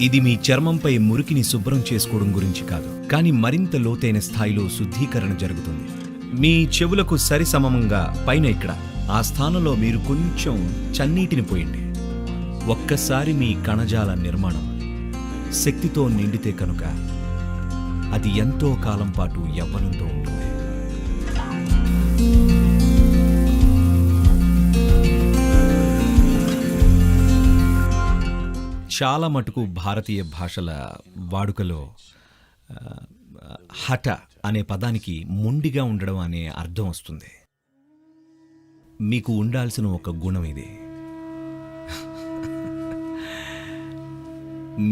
ఇది మీ చర్మంపై మురికిని శుభ్రం చేసుకోవడం గురించి కాదు, కానీ మరింత లోతైన స్థాయిలో శుద్ధీకరణ జరుగుతుంది. మీ చెవులకు సరిసమంగా పైన ఇక్కడ ఆ స్థానంలో మీరు కొంచెం చన్నీటిని పోయండి. ఒక్కసారి మీ కణజాల నిర్మాణం శక్తితో నిండితే కనుక అది ఎంతో కాలం పాటు యవ్వనంతో ఉంటుంది. చాలా మటుకు భారతీయ భాషల వాడుకలో హఠ అనే పదానికి మొండిగా ఉండడం అనే అర్థం వస్తుంది. మీకు ఉండాల్సిన ఒక గుణం ఇది.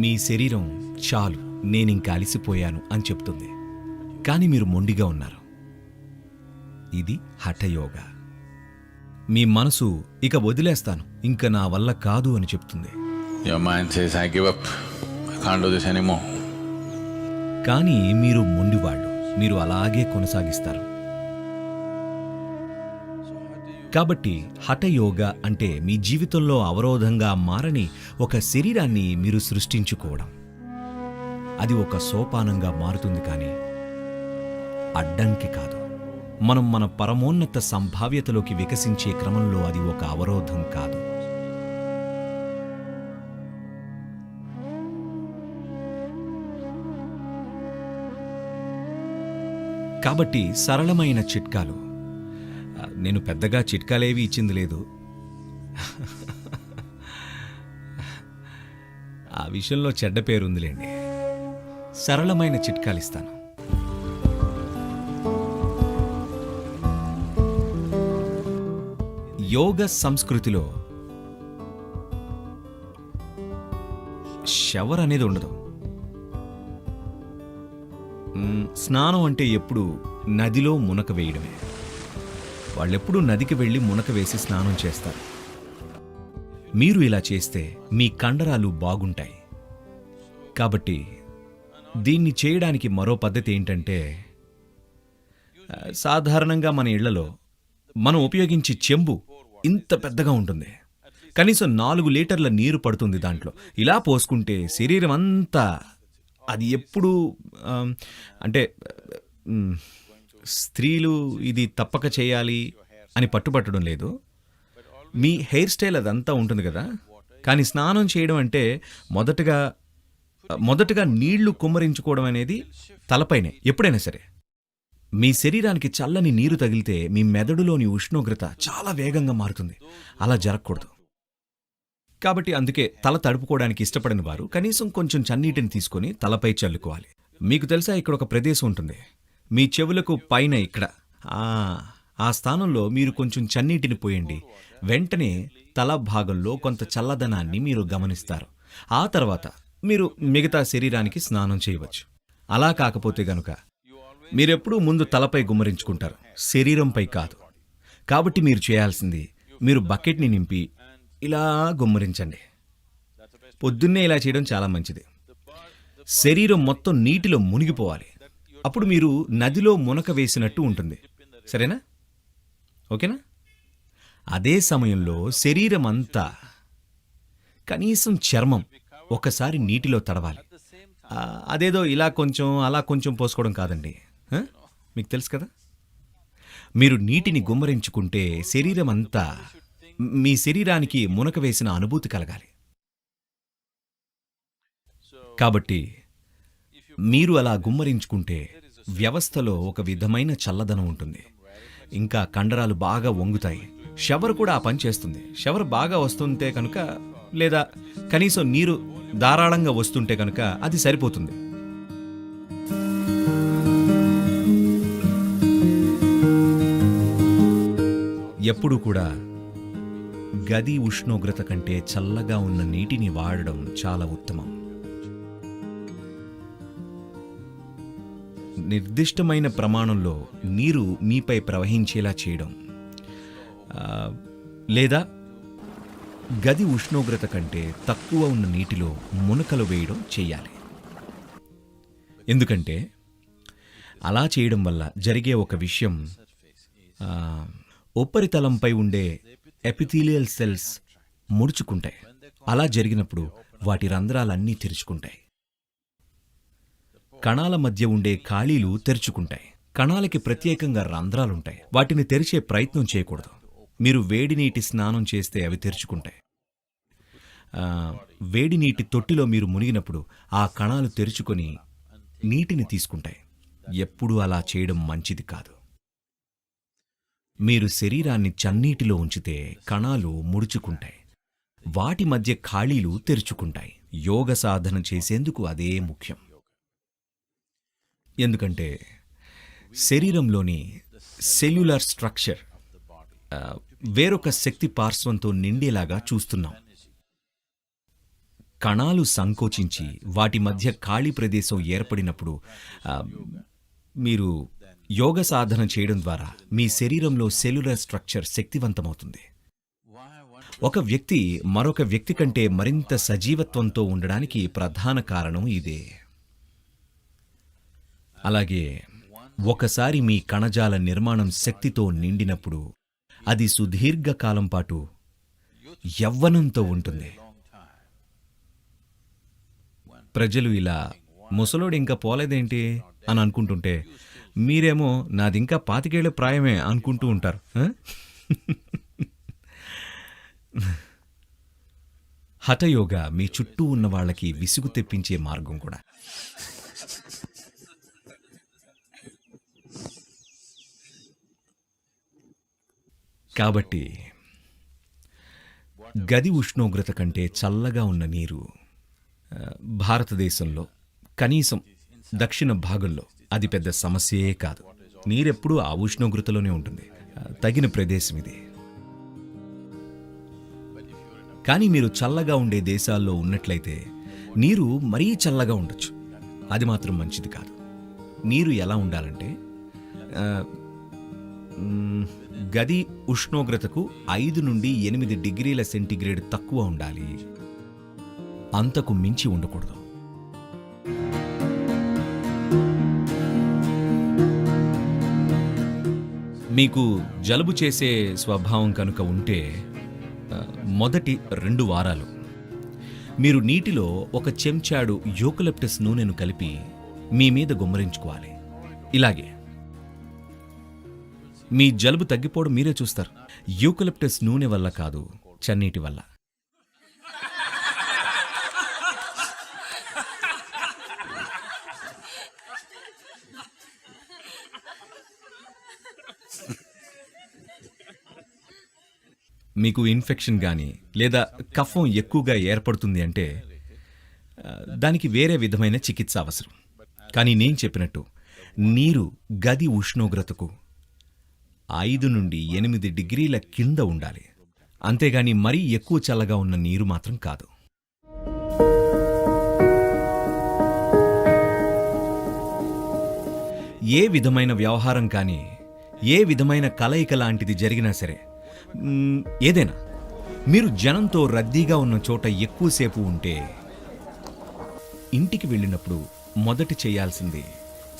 మీ శరీరం చాలు, నేనింక అలసిపోయాను అని చెప్తుంది, కానీ మీరు మొండిగా ఉన్నారు. ఇది హఠయోగా. మీ మనసు ఇక వదిలేస్తాను, ఇంక నా వల్ల కాదు అని చెప్తుంది. Your mind says, I give up. I can't do this anymore. కానీ మీరు మొండివాళ్ళు, మీరు అలాగే కొనసాగిస్తారు. కాబట్టి హఠయోగా అంటే మీ జీవితంలో అవరోధంగా మారని ఒక శరీరాన్ని మీరు సృష్టించుకోవడం. అది ఒక సోపానంగా మారుతుంది, కానీ అడ్డంకి కాదు. మనం మన పరమోన్నత సంభావ్యతలోకి వికసించే క్రమంలో అది ఒక అవరోధం కాదు. కాబట్టి సరళమైన చిట్కాలు. నేను పెద్దగా చిట్కాలేవి ఇచ్చింది లేదు, ఆ విషయంలో చెడ్డ పేరుందిలేండి. సరళమైన చిట్కాలు ఇస్తాను. యోగ సంస్కృతిలో షవర్ అనేది ఉండదు. స్నానం అంటే ఎప్పుడు నదిలో మునక వేయడమే. వాళ్ళెప్పుడూ నదికి వెళ్ళి మునక వేసి స్నానం చేస్తారు. మీరు ఇలా చేస్తే మీ కండరాలు బాగుంటాయి. కాబట్టి దీన్ని చేయడానికి మరో పద్ధతి ఏంటంటే, సాధారణంగా మన ఇళ్లలో మనం ఉపయోగించే చెంబు ఇంత పెద్దగా ఉంటుంది. కనీసం 4 లీటర్ల నీరు పడుతుంది దాంట్లో. ఇలా పోసుకుంటే శరీరం అంతా, అది ఎప్పుడు అంటే స్త్రీలు ఇది తప్పక చేయాలి అని పట్టుబట్టడం లేదు. మీ హెయిర్ స్టైల్ అదంతా ఉంటుంది కదా. కానీ స్నానం చేయడం అంటే మొదటగా నీళ్లు కుమ్మరించుకోవడం అనేది తలపైనే. ఎప్పుడైనా సరే మీ శరీరానికి చల్లని నీరు తగిలితే మీ మెదడులోని ఉష్ణోగ్రత చాలా వేగంగా మారుతుంది. అలా జరగకూడదు. కాబట్టి అందుకే తల తడుపుకోవడానికి ఇష్టపడిన వారు కనీసం కొంచెం చన్నీటిని తీసుకొని తలపై చల్లుకోవాలి. మీకు తెలుసా, ఇక్కడ ఒక ప్రదేశం ఉంటుంది మీ చెవులకు పైన, ఇక్కడ ఆ స్థానంలో మీరు కొంచెం చన్నీటిని పోయండి. వెంటనే తల భాగంలో కొంత చల్లదనాన్ని మీరు గమనిస్తారు. ఆ తర్వాత మీరు మిగతా శరీరానికి స్నానం చేయవచ్చు. అలా కాకపోతే గనుక మీరెప్పుడూ ముందు తలపై గుమ్మరించుకుంటారు, శరీరంపై కాదు. కాబట్టి మీరు చేయాల్సింది, మీరు బకెట్ని నింపి ఇలా గుమ్మరించండి. పొద్దున్నే ఇలా చేయడం చాలా మంచిది. శరీరం మొత్తం నీటిలో మునిగిపోవాలి. అప్పుడు మీరు నదిలో మునక వేసినట్టు ఉంటుంది. సరేనా? ఓకేనా? అదే సమయంలో శరీరం అంతా, కనీసం చర్మం ఒకసారి నీటిలో తడవాలి. అదేదో ఇలా కొంచెం అలా కొంచెం పోసుకోవడం కాదండి. మీకు తెలుసు కదా. మీరు నీటిని గుమ్మరించుకుంటే శరీరం అంతా, మీ శరీరానికి మునక వేసిన అనుభూతి కలగాలి. కాబట్టి మీరు అలా గుమ్మరించుకుంటే వ్యవస్థలో ఒక విధమైన చల్లదనం ఉంటుంది. ఇంకా కండరాలు బాగా వంగుతాయి. షవర్ కూడా ఆ పని చేస్తుంది. షవర్ బాగా వస్తుంటే కనుక, లేదా కనీసం నీరు ధారాళంగా వస్తుంటే కనుక అది సరిపోతుంది. ఎప్పుడు కూడా గది ఉష్ణోగ్రత కంటే చల్లగా ఉన్న నీటిని వాడడం చాలా ఉత్తమం. నిర్దిష్టమైన ప్రమాణంలో నీరు మీపై ప్రవహించేలా చేయడం, లేదా గది ఉష్ణోగ్రత కంటే తక్కువ ఉన్న నీటిలో మునకలు వేయడం చేయాలి. ఎందుకంటే అలా చేయడం వల్ల జరిగే ఒక విషయం, ఉపరితలంపై ఉండే ఎపిథీలియల్ సెల్స్ ముడుచుకుంటాయి. అలా జరిగినప్పుడు వాటి రంధ్రాలన్నీ తెరుచుకుంటాయి. కణాల మధ్య ఉండే ఖాళీలు తెరుచుకుంటాయి. కణాలకి ప్రత్యేకంగా రంధ్రాలుంటాయి. వాటిని తెరిచే ప్రయత్నం చేయకూడదు. మీరు వేడి నీటి స్నానం చేస్తే అవి తెరుచుకుంటాయి. వేడి నీటి తొట్టిలో మీరు మునిగినప్పుడు ఆ కణాలు తెరుచుకొని నీటిని తీసుకుంటాయి. ఎప్పుడూ అలా చేయడం మంచిది కాదు. మీరు శరీరాన్ని చన్నీటిలో ఉంచితే కణాలు ముడుచుకుంటాయి. వాటి మధ్య ఖాళీలు తెరుచుకుంటాయి. యోగ సాధన చేసేందుకు అదే ముఖ్యం. ఎందుకంటే శరీరంలోని సెల్యులార్ స్ట్రక్చర్ వేరొక శక్తి పార్శ్వంతో నిండేలాగా చూస్తున్నాం. కణాలు సంకోచించి వాటి మధ్య ఖాళీ ప్రదేశం ఏర్పడినప్పుడు మీరు యోగ సాధన చేయడం ద్వారా మీ శరీరంలో సెల్యులర్ స్ట్రక్చర్ శక్తివంతమవుతుంది. ఒక వ్యక్తి మరొక వ్యక్తి కంటే మరింత సజీవత్వంతో ఉండడానికి ప్రధాన కారణం ఇదే. అలాగే ఒకసారి మీ కణజాల నిర్మాణం శక్తితో నిండినప్పుడు అది సుదీర్ఘకాలం పాటు యవ్వనంతో ఉంటుంది. ప్రజలు ఇలా ముసలోడు ఇంకా పోలేదేంటి అని అనుకుంటుంటే మీరేమో నాదింకా 25 ఏళ్ల ప్రాయమే అనుకుంటూ ఉంటారు. హఠయోగా మీ చుట్టూ ఉన్న వాళ్ళకి విసుగు తెప్పించే మార్గం కూడా. కాబట్టి గది ఉష్ణోగ్రత కంటే చల్లగా ఉన్న నీరు భారతదేశంలో కనీసం దక్షిణ భాగంలో అది పెద్ద సమస్యే కాదు. నీరెప్పుడూ ఆ ఉష్ణోగ్రతలోనే ఉంటుంది. తగిన ప్రదేశం ఇది. కానీ మీరు చల్లగా ఉండే దేశాల్లో ఉన్నట్లయితే నీరు మరీ చల్లగా ఉండొచ్చు. అది మాత్రం మంచిది కాదు. నీరు ఎలా ఉండాలంటే గది ఉష్ణోగ్రతకు 5 నుండి 8 డిగ్రీల సెంటీగ్రేడ్ తక్కువ ఉండాలి. అంతకు మించి ఉండకూడదు. మీకు జలుబు చేసే స్వభావం కనుక ఉంటే మొదటి 2 వారాలు మీరు నీటిలో 1 చెంచాడు యూకలిప్టస్ నూనెను కలిపి మీ మీద గుమ్మరించుకోవాలి. ఇలాగే మీ జలుబు తగ్గిపోవడం మీరే చూస్తారు. యూకలిప్టస్ నూనె వల్ల కాదు, చన్నీటి వల్ల. మీకు ఇన్ఫెక్షన్ కానీ లేదా కఫం ఎక్కువగా ఏర్పడుతుంది అంటే దానికి వేరే విధమైన చికిత్స అవసరం. కానీ నేను చెప్పినట్టు నీరు గది ఉష్ణోగ్రతకు 5 నుండి 8 డిగ్రీల కింద ఉండాలి. అంతేగాని మరీ ఎక్కువ చల్లగా ఉన్న నీరు మాత్రం కాదు. ఏ విధమైన వ్యవహారం కానీ, ఏ విధమైన కలయిక లాంటిది జరిగినా సరే, ఏదైనా మీరు జనంతో రద్దీగా ఉన్న చోట ఎక్కువసేపు ఉంటే ఇంటికి వెళ్ళినప్పుడు మొదటి చేయాల్సింది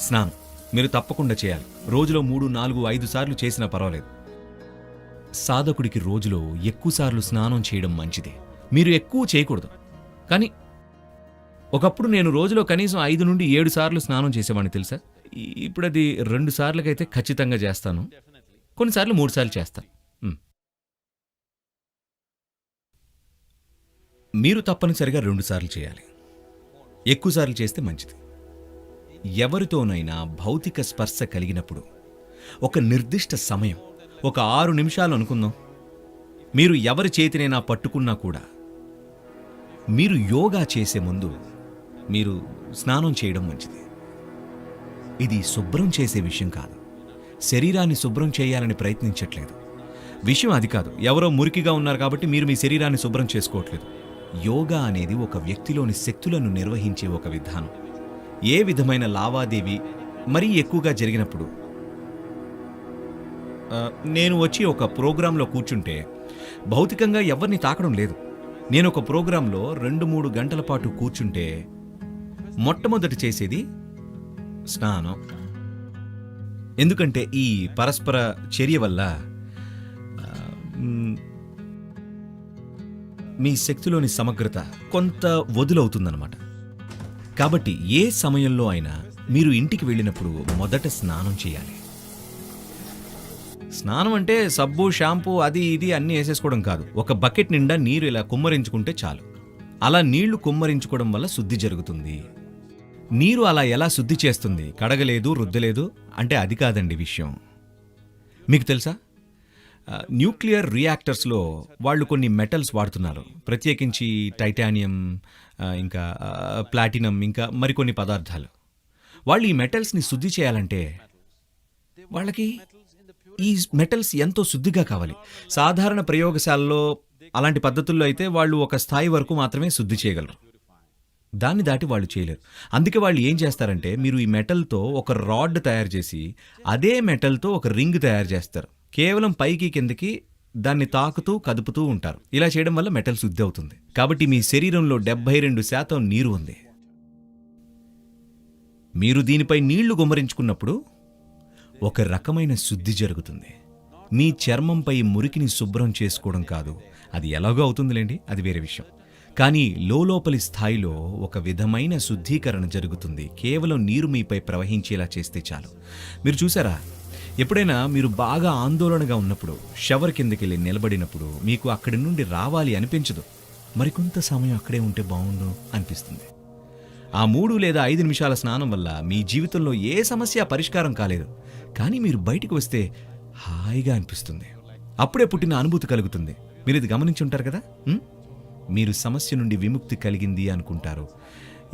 స్నానం. మీరు తప్పకుండా చేయాలి. రోజులో 3, 4, 5 సార్లు చేసినా పర్వాలేదు. సాధకుడికి రోజులో ఎక్కువ సార్లు స్నానం చేయడం మంచిదే. మీరు ఎక్కువ చేయకూడదు. కానీ ఒకప్పుడు నేను రోజులో కనీసం 5 నుండి 7 సార్లు స్నానం చేసేవాడిని తెలుసా. ఇప్పుడు అది 2 సార్లకైతే ఖచ్చితంగా చేస్తాను. కొన్నిసార్లు 3 సార్లు చేస్తాను. మీరు తప్పనిసరిగా 2 సార్లు చేయాలి. ఎక్కువ సార్లు చేస్తే మంచిది. ఎవరితోనైనా భౌతిక స్పర్శ కలిగినప్పుడు ఒక నిర్దిష్ట సమయం, ఒక 6 నిమిషాలు అనుకుందాం, మీరు ఎవరి చేతినైనా పట్టుకున్నా కూడా మీరు యోగా చేసే ముందు మీరు స్నానం చేయడం మంచిది. ఇది శుభ్రం చేసే విషయం కాదు. శరీరాన్ని శుభ్రం చేయాలని ప్రయత్నించట్లేదు. విషయం అది కాదు. ఎవరో మురికిగా ఉన్నారు కాబట్టి మీరు మీ శరీరాన్ని శుభ్రం చేసుకోవట్లేదు. యోగా అనేది ఒక వ్యక్తిలోని శక్తులను నిర్వహించే ఒక విధానం. ఏ విధమైన లావాదేవీ మరీ ఎక్కువగా జరిగినప్పుడు, నేను వచ్చి ఒక ప్రోగ్రాంలో కూర్చుంటే భౌతికంగా ఎవరిని తాకడం లేదు. నేను ఒక ప్రోగ్రాంలో 2-3 గంటల పాటు కూర్చుంటే మొట్టమొదటి చేసేది స్నానం. ఎందుకంటే ఈ పరస్పర చర్య వల్ల మీ శక్తిలోని సమగ్రత కొంత వదులవుతుందన్నమాట. కాబట్టి ఏ సమయంలో అయినా మీరు ఇంటికి వెళ్ళినప్పుడు మొదట స్నానం చేయాలి. స్నానం అంటే సబ్బు, షాంపూ అది ఇది అన్నీ వేసేసుకోవడం కాదు. ఒక బకెట్ నిండా నీరు ఇలా కుమ్మరించుకుంటే చాలు. అలా నీళ్లు కుమ్మరించుకోవడం వల్ల శుద్ధి జరుగుతుంది. నీరు అలా ఎలా శుద్ధి చేస్తుంది? కడగలేదు, రుద్దలేదు అంటే అది కాదండి విషయం. మీకు తెలుసా, న్యూక్లియర్ రియాక్టర్స్లో వాళ్ళు కొన్ని మెటల్స్ వాడుతున్నారు. ప్రత్యేకించి టైటానియం, ఇంకా ప్లాటినం, ఇంకా మరికొన్ని పదార్థాలు. వాళ్ళు ఈ మెటల్స్ని శుద్ధి చేయాలంటే వాళ్ళకి ఈ మెటల్స్ ఎంతో శుద్ధిగా కావాలి. సాధారణ ప్రయోగశాలలో అలాంటి పద్ధతుల్లో అయితే వాళ్ళు ఒక స్థాయి వరకు మాత్రమే శుద్ధి చేయగలరు. దాన్ని దాటి వాళ్ళు చేయలేరు. అందుకే వాళ్ళు ఏం చేస్తారంటే, మీరు ఈ మెటల్తో ఒక రాడ్ తయారు చేసి అదే మెటల్తో ఒక రింగ్ తయారు చేస్తారు. కేవలం పైకి కిందకి దాన్ని తాకుతూ కదుపుతూ ఉంటారు. ఇలా చేయడం వల్ల మెటల్ శుద్ధి అవుతుంది. కాబట్టి మీ శరీరంలో 72% నీరు ఉంది. మీరు దీనిపై నీళ్లు గుమ్మరించుకున్నప్పుడు ఒక రకమైన శుద్ధి జరుగుతుంది. మీ చర్మంపై మురికిని శుభ్రం చేసుకోవడం కాదు, అది ఎలాగో అవుతుందిలేండి, అది వేరే విషయం. కానీ లోపలి స్థాయిలో ఒక విధమైన శుద్ధీకరణ జరుగుతుంది. కేవలం నీరు మీపై ప్రవహించేలా చేస్తే చాలు. మీరు చూసారా, ఎప్పుడైనా మీరు బాగా ఆందోళనగా ఉన్నప్పుడు షవర్ కిందకి వెళ్ళి నిలబడినప్పుడు మీకు అక్కడి నుండి రావాలి అనిపించదు. మరికొంత సమయం అక్కడే ఉంటే బాగుండు అనిపిస్తుంది. ఆ 3 లేదా 5 నిమిషాల స్నానం వల్ల మీ జీవితంలో ఏ సమస్య పరిష్కారం కాలేదు, కానీ మీరు బయటికి వస్తే హాయిగా అనిపిస్తుంది. అప్పుడే పుట్టిన అనుభూతి కలుగుతుంది. మీరు ఇది గమనించి ఉంటారు కదా. మీరు సమస్య నుండి విముక్తి కలిగింది అనుకుంటారు.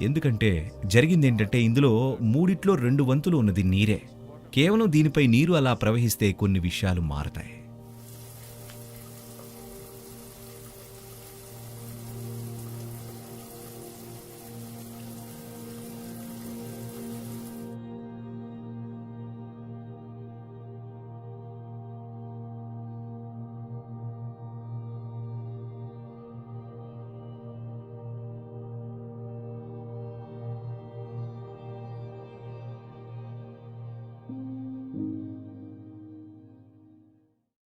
ఎందుకంటే జరిగింది ఏంటంటే, ఇందులో 3/2 వంతులు ఉన్నది నీరే. కేవలం దీనిపై నీరు అలా ప్రవహిస్తే కొన్ని విషయాలు మారతాయి.